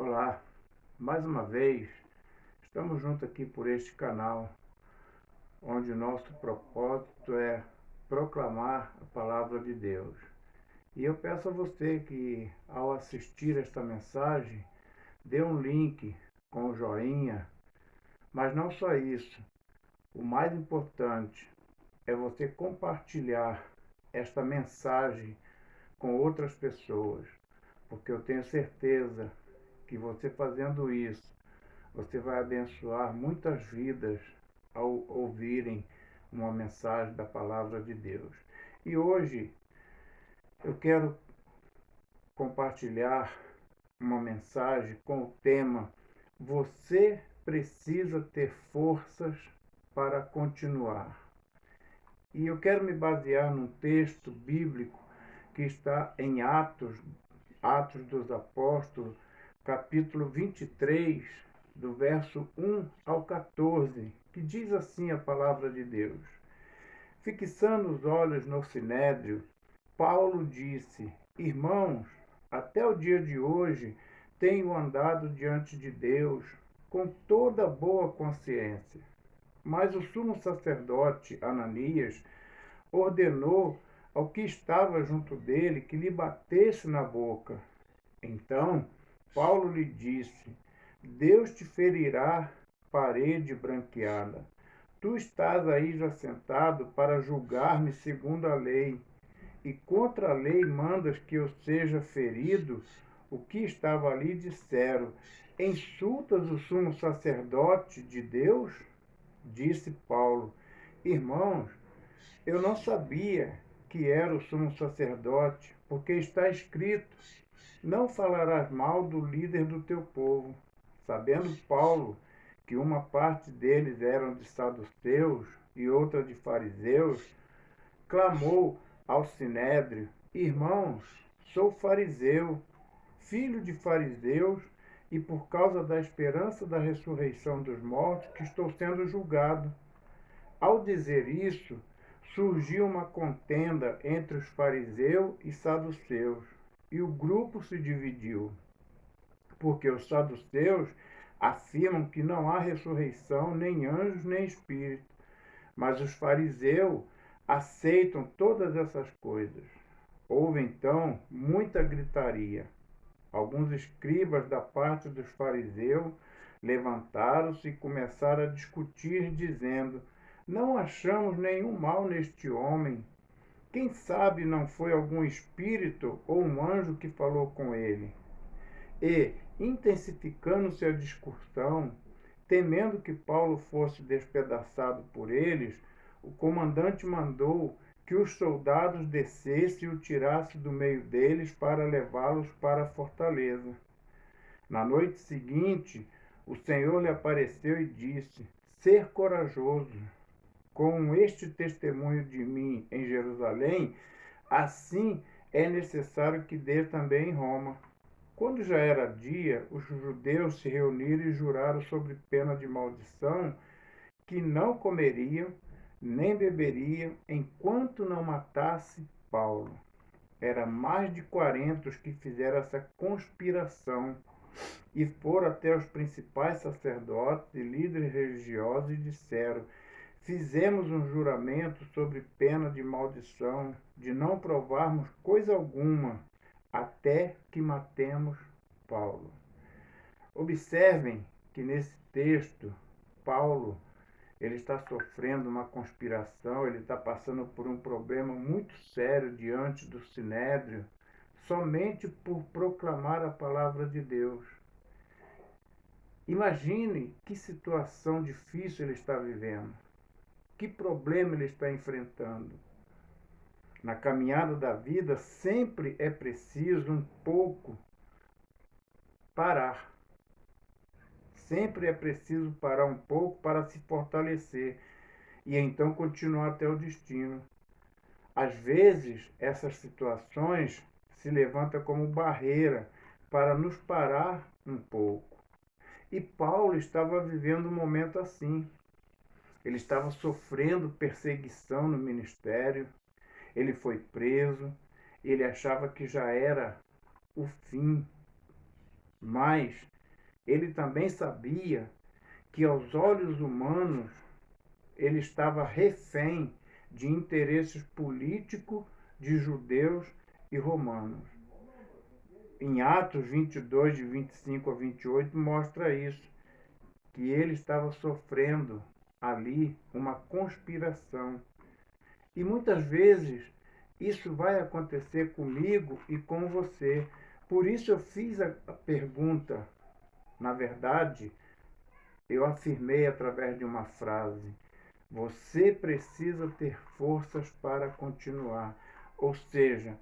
Olá, mais uma vez, estamos juntos aqui por este canal, onde o nosso propósito é proclamar a palavra de Deus. E eu peço a você que, ao assistir esta mensagem, dê um link com o joinha, mas não só isso. O mais importante é você compartilhar esta mensagem com outras pessoas, porque eu tenho certeza que você fazendo isso, você vai abençoar muitas vidas ao ouvirem uma mensagem da palavra de Deus. E hoje eu quero compartilhar uma mensagem com o tema: Você precisa ter forças para continuar. E eu quero me basear num texto bíblico que está em Atos dos Apóstolos, capítulo 23, do verso 1 ao 14, que diz assim a palavra de Deus: Fixando os olhos no sinédrio, Paulo disse: Irmãos, até o dia de hoje tenho andado diante de Deus com toda boa consciência. Mas o sumo sacerdote Ananias ordenou ao que estava junto dele que lhe batesse na boca. Então Paulo lhe disse: Deus te ferirá, parede branqueada. Tu estás aí já sentado para julgar-me segundo a lei, e contra a lei mandas que eu seja ferido? O que estava ali disseram: Insultas o sumo sacerdote de Deus? Disse Paulo: Irmãos, eu não sabia que era o sumo sacerdote, porque está escrito: Não falarás mal do líder do teu povo. Sabendo Paulo que uma parte deles eram de saduceus e outra de fariseus, clamou ao sinédrio: Irmãos, sou fariseu, filho de fariseus, e por causa da esperança da ressurreição dos mortos que estou sendo julgado. Ao dizer isso, surgiu uma contenda entre os fariseus e saduceus, e o grupo se dividiu, porque os saduceus afirmam que não há ressurreição, nem anjos, nem espírito, mas os fariseus aceitam todas essas coisas. Houve então muita gritaria. Alguns escribas da parte dos fariseus levantaram-se e começaram a discutir, dizendo: Não achamos nenhum mal neste homem. Quem sabe não foi algum espírito ou um anjo que falou com ele? E, intensificando-se a discussão, temendo que Paulo fosse despedaçado por eles, o comandante mandou que os soldados descessem e o tirassem do meio deles para levá-los para a fortaleza. Na noite seguinte, o Senhor lhe apareceu e disse: Ser corajoso. Com este testemunho de mim em Jerusalém, assim é necessário que dê também em Roma. Quando já era dia, os judeus se reuniram e juraram sob pena de maldição que não comeriam nem beberiam enquanto não matasse Paulo. Era mais de 40 os que fizeram essa conspiração e foram até os principais sacerdotes e líderes religiosos e disseram: Fizemos um juramento sobre pena de maldição de não provarmos coisa alguma até que matemos Paulo. Observem que nesse texto, Paulo ele está sofrendo uma conspiração, ele está passando por um problema muito sério diante do sinédrio, somente por proclamar a palavra de Deus. Imagine que situação difícil ele está vivendo, que problema ele está enfrentando. Na caminhada da vida, sempre é preciso um pouco parar. Sempre é preciso parar um pouco para se fortalecer e então continuar até o destino. Às vezes, essas situações se levantam como barreira para nos parar um pouco. E Paulo estava vivendo um momento assim. Ele estava sofrendo perseguição no ministério, ele foi preso, ele achava que já era o fim. Mas ele também sabia que aos olhos humanos ele estava refém de interesses políticos de judeus e romanos. Em Atos 22, de 25 a 28, mostra isso, que ele estava sofrendo ali uma conspiração. E muitas vezes isso vai acontecer comigo e com você. Por isso eu fiz a pergunta. Na verdade, eu afirmei através de uma frase: você precisa ter forças para continuar. Ou seja,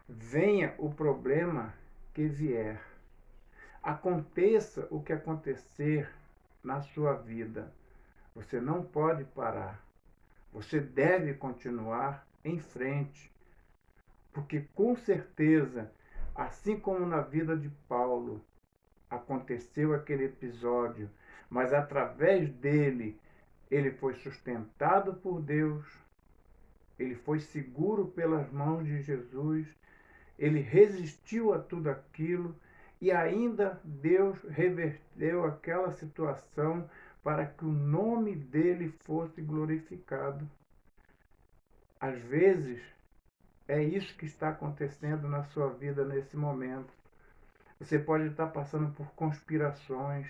venha o problema que vier, aconteça o que acontecer na sua vida, você não pode parar. Você deve continuar em frente, porque com certeza, assim como na vida de Paulo, aconteceu aquele episódio, mas através dele, ele foi sustentado por Deus, ele foi seguro pelas mãos de Jesus, ele resistiu a tudo aquilo e ainda Deus reverteu aquela situação para que o nome dele fosse glorificado. Às vezes, é isso que está acontecendo na sua vida nesse momento. Você pode estar passando por conspirações,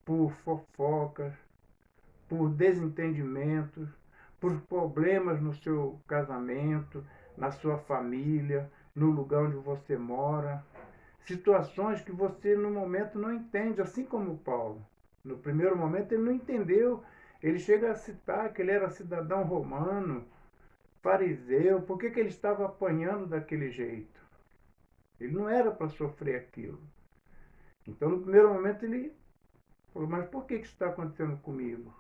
por fofocas, por desentendimentos, por problemas no seu casamento, na sua família, no lugar onde você mora. Situações que você no momento não entende, assim como Paulo. No primeiro momento ele não entendeu. Ele chega a citar que ele era cidadão romano, fariseu. Por que ele estava apanhando daquele jeito? Ele não era para sofrer aquilo. Então no primeiro momento ele falou, mas por que isso está acontecendo comigo?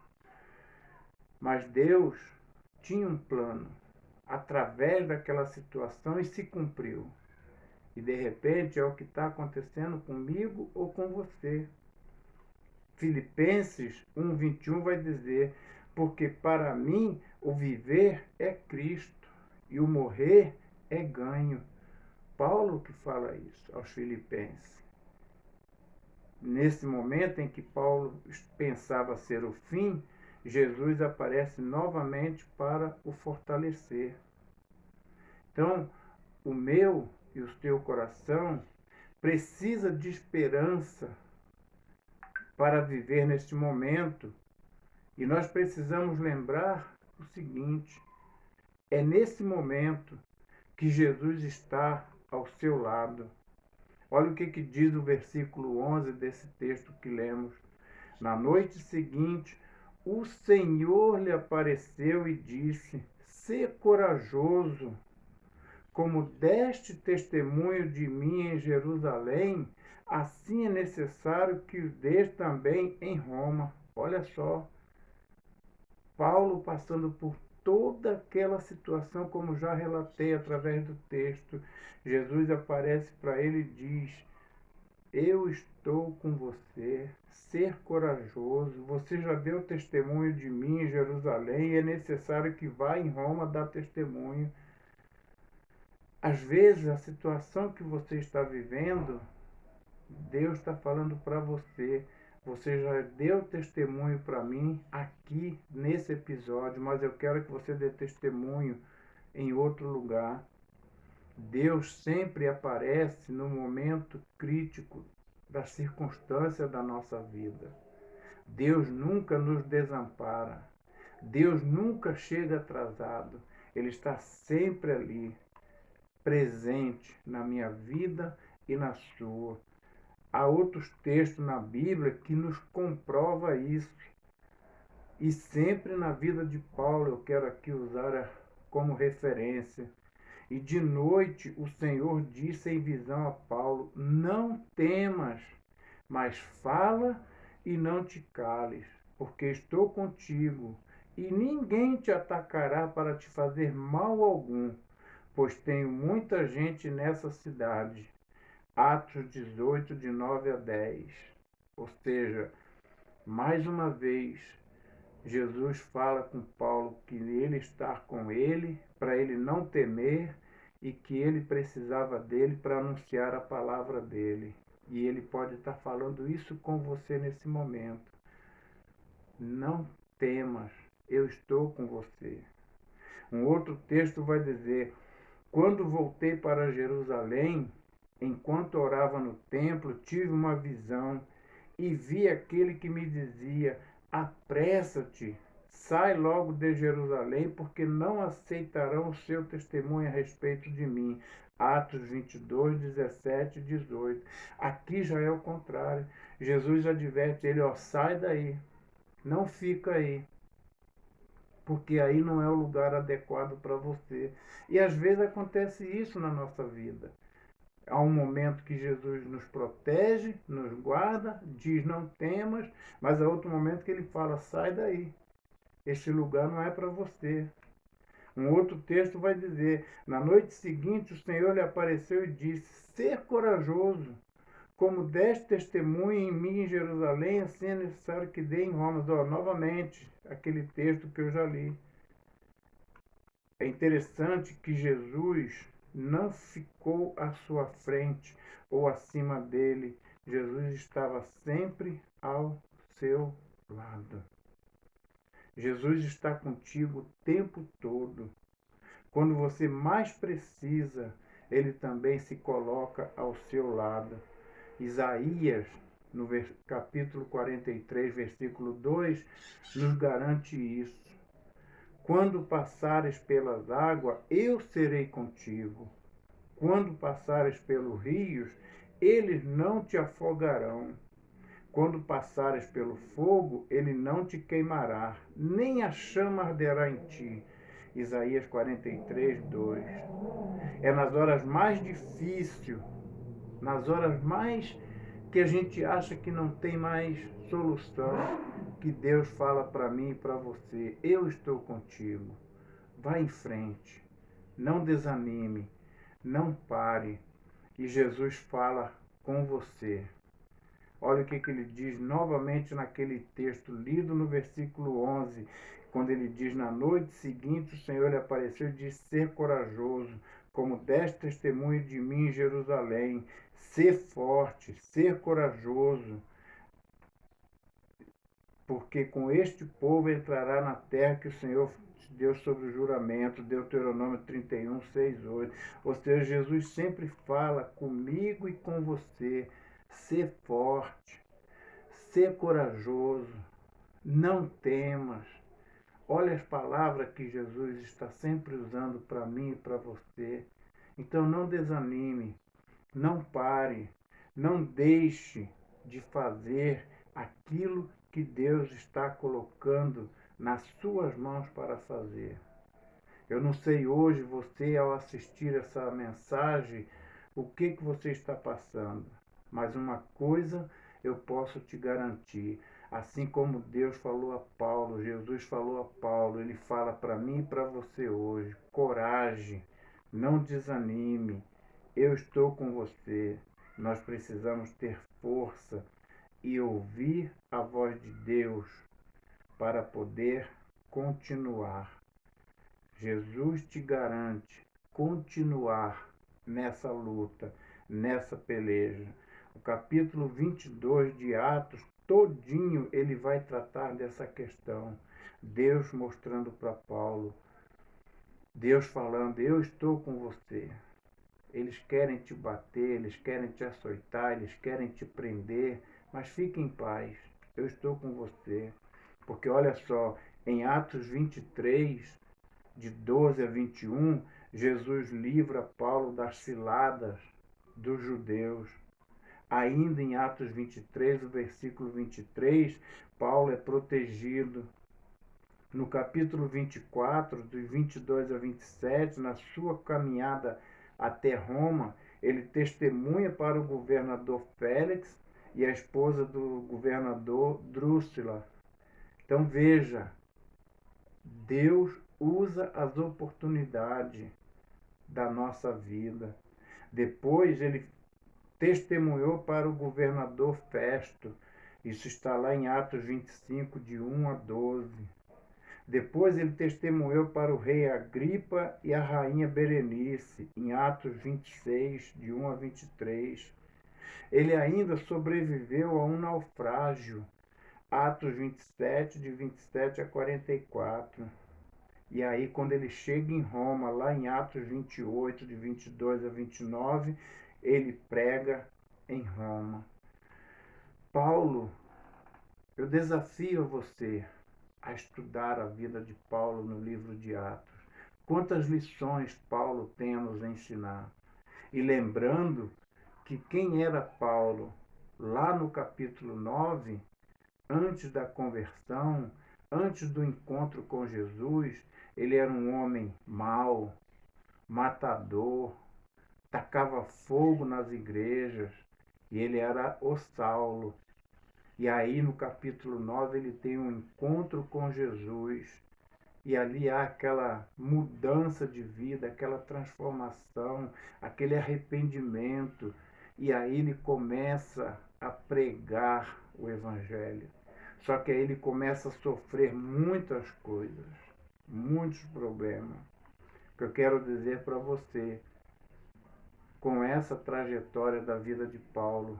Mas Deus tinha um plano através daquela situação e se cumpriu. E de repente é o que está acontecendo comigo ou com você. Filipenses 1:21 vai dizer, porque para mim o viver é Cristo e o morrer é ganho. Paulo que fala isso aos Filipenses. Nesse momento em que Paulo pensava ser o fim, Jesus aparece novamente para o fortalecer. Então, o meu e o seu coração precisa de esperança para viver neste momento. E nós precisamos lembrar o seguinte: é nesse momento que Jesus está ao seu lado. Olha o que diz o versículo 11 desse texto que lemos. Na noite seguinte, o Senhor lhe apareceu e disse: sê corajoso, como deste testemunho de mim em Jerusalém, assim é necessário que o dês também em Roma. Olha só, Paulo passando por toda aquela situação, como já relatei através do texto. Jesus aparece para ele e diz: eu estou com você, ser corajoso, você já deu testemunho de mim em Jerusalém e é necessário que vá em Roma dar testemunho. Às vezes, a situação que você está vivendo, Deus está falando para você. Você já deu testemunho para mim aqui nesse episódio, mas eu quero que você dê testemunho em outro lugar. Deus sempre aparece no momento crítico da circunstância da nossa vida. Deus nunca nos desampara. Deus nunca chega atrasado. Ele está sempre ali, presente na minha vida e na sua. Há outros textos na Bíblia que nos comprova isso. E sempre na vida de Paulo eu quero aqui usar como referência. E de noite o Senhor disse em visão a Paulo: não temas, mas fala e não te cales, porque estou contigo, e ninguém te atacará para te fazer mal algum, pois tenho muita gente nessa cidade. Atos 18, de 9 a 10. Ou seja, mais uma vez, Jesus fala com Paulo que ele está com ele, para ele não temer, e que ele precisava dele para anunciar a palavra dele. E ele pode estar falando isso com você nesse momento. Não temas, eu estou com você. Um outro texto vai dizer: quando voltei para Jerusalém, enquanto orava no templo, tive uma visão e vi aquele que me dizia: apressa-te, sai logo de Jerusalém, porque não aceitarão o seu testemunho a respeito de mim. Atos 22, 17 e 18. Aqui já é o contrário. Jesus adverte ele: ó, sai daí, não fica aí, porque aí não é o lugar adequado para você. E às vezes acontece isso na nossa vida. Há um momento que Jesus nos protege, nos guarda, diz não temas, mas há outro momento que ele fala: sai daí, este lugar não é para você. Um outro texto vai dizer: na noite seguinte o Senhor lhe apareceu e disse: ser corajoso, como deste testemunho em mim em Jerusalém, assim é necessário que dê em Roma. Novamente, aquele texto que eu já li. É interessante que Jesus não ficou à sua frente ou acima dele. Jesus estava sempre ao seu lado. Jesus está contigo o tempo todo. Quando você mais precisa, ele também se coloca ao seu lado. Isaías, no capítulo 43, versículo 2, nos garante isso. Quando passares pelas águas, eu serei contigo. Quando passares pelos rios, eles não te afogarão. Quando passares pelo fogo, ele não te queimará, nem a chama arderá em ti. Isaías 43, 2. É nas horas mais difíceis, nas horas mais que a gente acha que não tem mais solução, que Deus fala para mim e para você: eu estou contigo. Vá em frente, não desanime, não pare. E Jesus fala com você. Olha o que ele diz novamente naquele texto lido no versículo 11, quando ele diz: na noite seguinte o Senhor lhe apareceu e disse: ser corajoso, como deste testemunho de mim em Jerusalém. Ser forte, ser corajoso, porque com este povo entrará na terra que o Senhor deu sobre o juramento, Deuteronômio 31, 6, 8. Ou seja, Jesus sempre fala comigo e com você: ser forte, ser corajoso, não temas. Olha as palavras que Jesus está sempre usando para mim e para você. Então não desanime, não pare, não deixe de fazer aquilo que Deus está colocando nas suas mãos para fazer. Eu não sei hoje, você, ao assistir essa mensagem, o que você está passando. Mas uma coisa eu posso te garantir. Assim como Deus falou a Paulo, Jesus falou a Paulo, ele fala para mim e para você hoje: coragem, não desanime, eu estou com você. Nós precisamos ter força e ouvir a voz de Deus para poder continuar. Jesus te garante continuar nessa luta, nessa peleja. O capítulo 22 de Atos, todinho, ele vai tratar dessa questão. Deus mostrando para Paulo, Deus falando: eu estou com você. Eles querem te bater, eles querem te açoitar, eles querem te prender, mas fique em paz, eu estou com você. Porque olha só, em Atos 23, de 12 a 21, Jesus livra Paulo das ciladas dos judeus. Ainda em Atos 23, o versículo 23, Paulo é protegido. No capítulo 24, dos 22 a 27, na sua caminhada até Roma, ele testemunha para o governador Félix e a esposa do governador Drúxila. Então veja, Deus usa as oportunidades da nossa vida. Depois ele testemunhou para o governador Festo. Isso está lá em Atos 25, de 1 a 12. Depois ele testemunhou para o rei Agripa e a rainha Berenice, em Atos 26, de 1 a 23. Ele ainda sobreviveu a um naufrágio. Atos 27, de 27 a 44. E aí, quando ele chega em Roma, lá em Atos 28, de 22 a 29, ele prega em Roma. Paulo, eu desafio você a estudar a vida de Paulo no livro de Atos. Quantas lições Paulo tem a nos ensinar. E lembrando que quem era Paulo lá no capítulo 9, antes da conversão, antes do encontro com Jesus, ele era um homem mau, matador, tacava fogo nas igrejas, e ele era o Saulo. E aí no capítulo 9 ele tem um encontro com Jesus, e ali há aquela mudança de vida, aquela transformação, aquele arrependimento, e aí ele começa a pregar o Evangelho. Só que aí ele começa a sofrer muitas coisas, muitos problemas. O que eu quero dizer para você, com essa trajetória da vida de Paulo,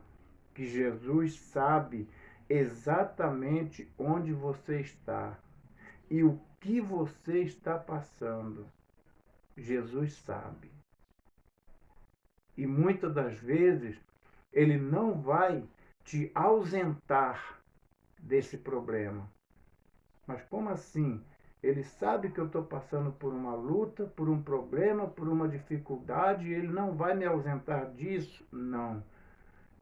que Jesus sabe exatamente onde você está e o que você está passando. Jesus sabe. E muitas das vezes ele não vai te ausentar desse problema. Mas como assim? Ele sabe que eu estou passando por uma luta, por um problema, por uma dificuldade, e ele não vai me ausentar disso? Não.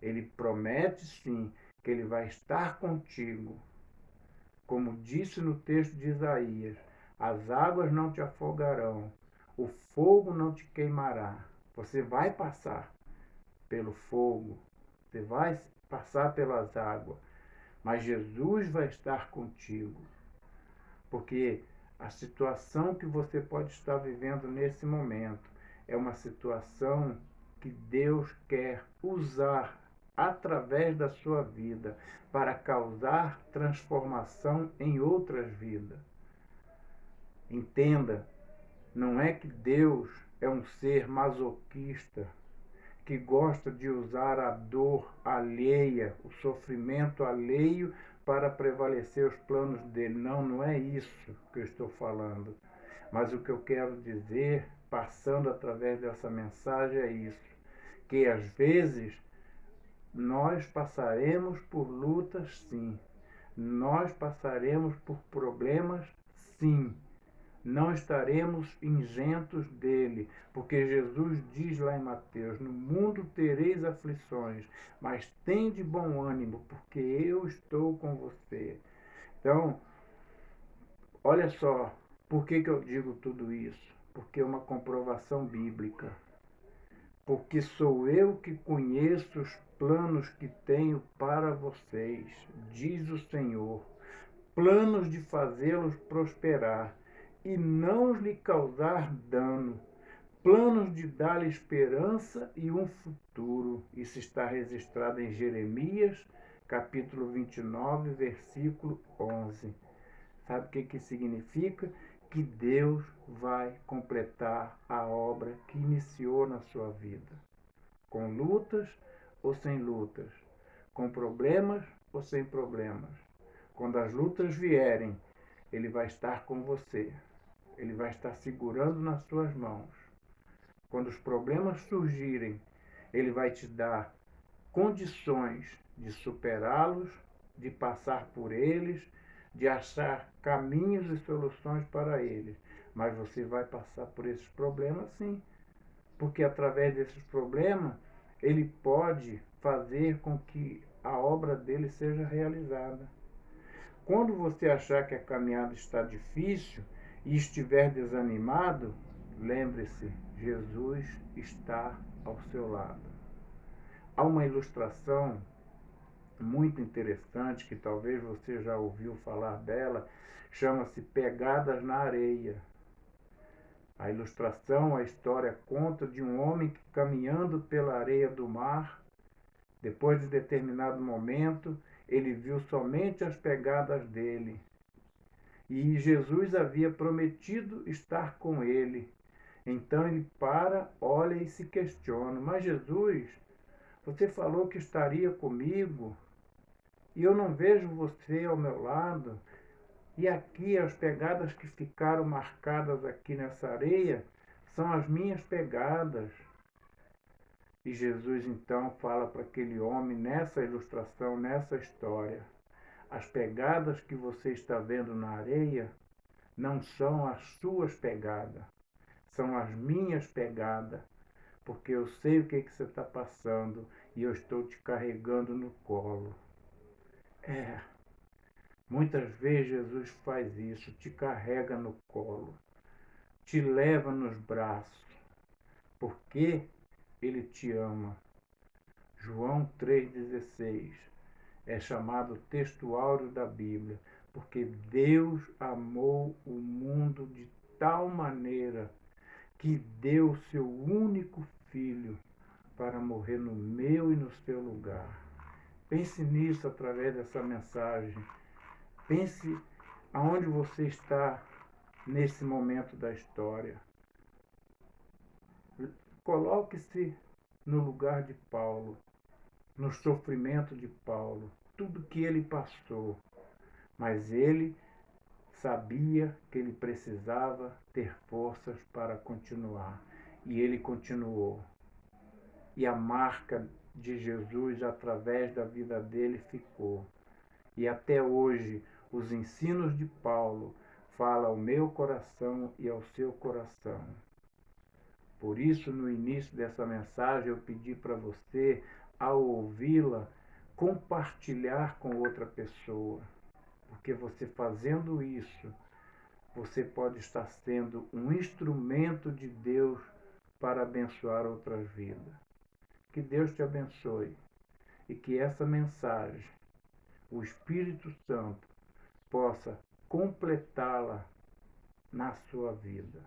Ele promete sim que ele vai estar contigo. Como disse no texto de Isaías, as águas não te afogarão, o fogo não te queimará. Você vai passar pelo fogo, você vai passar pelas águas, mas Jesus vai estar contigo. Porque a situação que você pode estar vivendo nesse momento é uma situação que Deus quer usar através da sua vida para causar transformação em outras vidas. Entenda, não é que Deus é um ser masoquista que gosta de usar a dor alheia, o sofrimento alheio para prevalecer os planos dele. Não, não é isso que eu estou falando. Mas o que eu quero dizer, passando através dessa mensagem, é isso. Que às vezes nós passaremos por lutas, sim. Nós passaremos por problemas, sim. Não estaremos isentos dele, porque Jesus diz lá em Mateus: no mundo tereis aflições, mas tende bom ânimo, porque eu estou com você. Então, olha só, por que eu digo tudo isso? Porque é uma comprovação bíblica. Porque sou eu que conheço os planos que tenho para vocês, diz o Senhor, planos de fazê-los prosperar e não lhe causar dano, planos de dar-lhe esperança e um futuro. Isso está registrado em Jeremias, capítulo 29, versículo 11. Sabe o que significa? Que Deus vai completar a obra que iniciou na sua vida. Com lutas ou sem lutas, com problemas ou sem problemas. Quando as lutas vierem, Ele vai estar com você. Ele vai estar segurando nas suas mãos. Quando os problemas surgirem, Ele vai te dar condições de superá-los, de passar por eles, de achar caminhos e soluções para eles. Mas você vai passar por esses problemas sim, porque através desses problemas ele pode fazer com que a obra dele seja realizada. Quando você achar que a caminhada está difícil e estiver desanimado, lembre-se, Jesus está ao seu lado. Há uma ilustração muito interessante, que talvez você já ouviu falar dela, chama-se Pegadas na Areia. A ilustração, a história conta de um homem que, caminhando pela areia do mar, depois de determinado momento, ele viu somente as pegadas dele. E Jesus havia prometido estar com ele. Então ele para, olha e se questiona: mas Jesus, Você falou que estaria comigo e eu não vejo você ao meu lado. E aqui as pegadas que ficaram marcadas aqui nessa areia são as minhas pegadas. E Jesus então fala para aquele homem nessa ilustração, nessa história: as pegadas que você está vendo na areia não são as suas pegadas, são as minhas pegadas, porque eu sei o que você está passando e eu estou te carregando no colo. Muitas vezes Jesus faz isso, te carrega no colo, te leva nos braços, porque Ele te ama. João 3,16 é chamado texto áureo da Bíblia, porque Deus amou o mundo de tal maneira que deu seu único filho para morrer no meu e no seu lugar. Pense nisso através dessa mensagem. Pense aonde você está nesse momento da história. Coloque-se no lugar de Paulo, no sofrimento de Paulo, tudo que ele passou. Mas ele sabia que ele precisava ter forças para continuar. E ele continuou. E a marca de Jesus através da vida dele ficou. E até hoje, os ensinos de Paulo falam ao meu coração e ao seu coração. Por isso, no início dessa mensagem, eu pedi para você, ao ouvi-la, compartilhar com outra pessoa. Porque você fazendo isso, você pode estar sendo um instrumento de Deus para abençoar outras vidas. Que Deus te abençoe e que essa mensagem, o Espírito Santo, possa completá-la na sua vida.